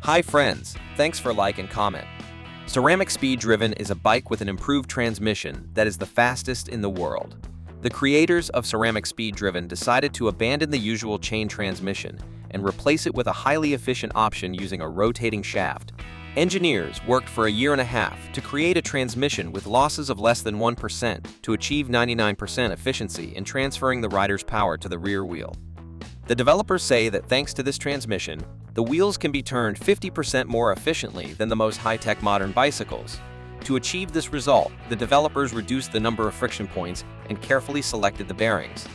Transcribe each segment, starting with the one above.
Hi friends, thanks for like and comment. Ceramic Speed Driven is a bike with an improved transmission that is the fastest in the world. The creators of Ceramic Speed Driven decided to abandon the usual chain transmission and replace it with a highly efficient option using a rotating shaft. Engineers worked for a year and a half to create a transmission with losses of less than 1% to achieve 99% efficiency in transferring the rider's power to the rear wheel. The developers say that thanks to this transmission, the wheels can be turned 50% more efficiently than the most high-tech modern bicycles. To achieve this result, the developers reduced the number of friction points and carefully selected the bearings.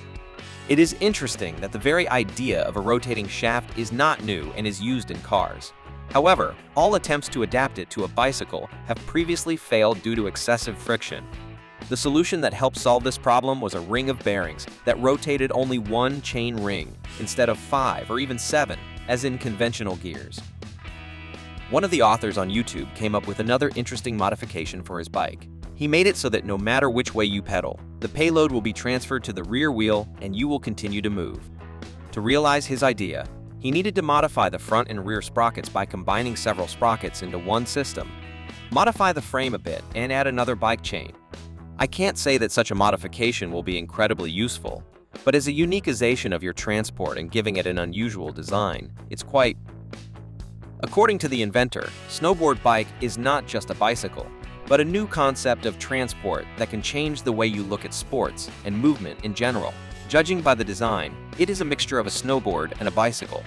It is interesting that the very idea of a rotating shaft is not new and is used in cars. However, all attempts to adapt it to a bicycle have previously failed due to excessive friction. The solution that helped solve this problem was a ring of bearings that rotated only one chain ring instead of 5 or even 7, as in conventional gears. One of the authors on YouTube came up with another interesting modification for his bike. He made it so that no matter which way you pedal, the payload will be transferred to the rear wheel and you will continue to move. To realize his idea, he needed to modify the front and rear sprockets by combining several sprockets into one system, modify the frame a bit, and add another bike chain. I can't say that such a modification will be incredibly useful, but as a uniqueization of your transport and giving it an unusual design, it's quite... According to the inventor, Snowboard Bike is not just a bicycle, but a new concept of transport that can change the way you look at sports and movement in general. Judging by the design, it is a mixture of a snowboard and a bicycle.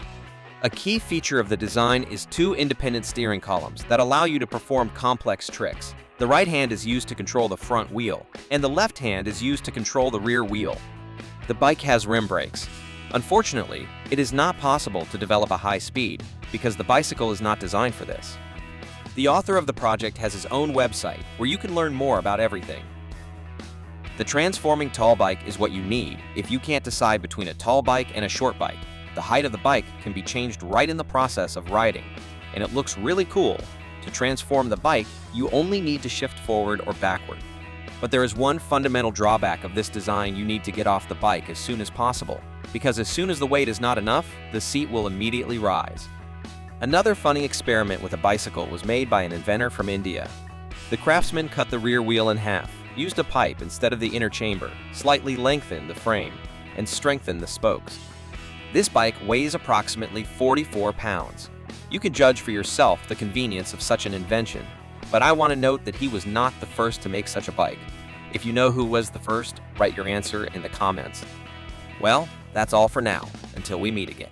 A key feature of the design is 2 independent steering columns that allow you to perform complex tricks. The right hand is used to control the front wheel, and the left hand is used to control the rear wheel. The bike has rim brakes. Unfortunately, it is not possible to develop a high speed because the bicycle is not designed for this. The author of the project has his own website where you can learn more about everything. The transforming tall bike is what you need if you can't decide between a tall bike and a short bike. The height of the bike can be changed right in the process of riding, and it looks really cool. To transform the bike, you only need to shift forward or backward. But there is one fundamental drawback of this design: you need to get off the bike as soon as possible, because as soon as the weight is not enough, the seat will immediately rise. Another funny experiment with a bicycle was made by an inventor from India. The craftsman cut the rear wheel in half, used a pipe instead of the inner chamber, slightly lengthened the frame, and strengthened the spokes. This bike weighs approximately 44 pounds. You can judge for yourself the convenience of such an invention, but I want to note that he was not the first to make such a bike. If you know who was the first, write your answer in the comments. Well, that's all for now, until we meet again.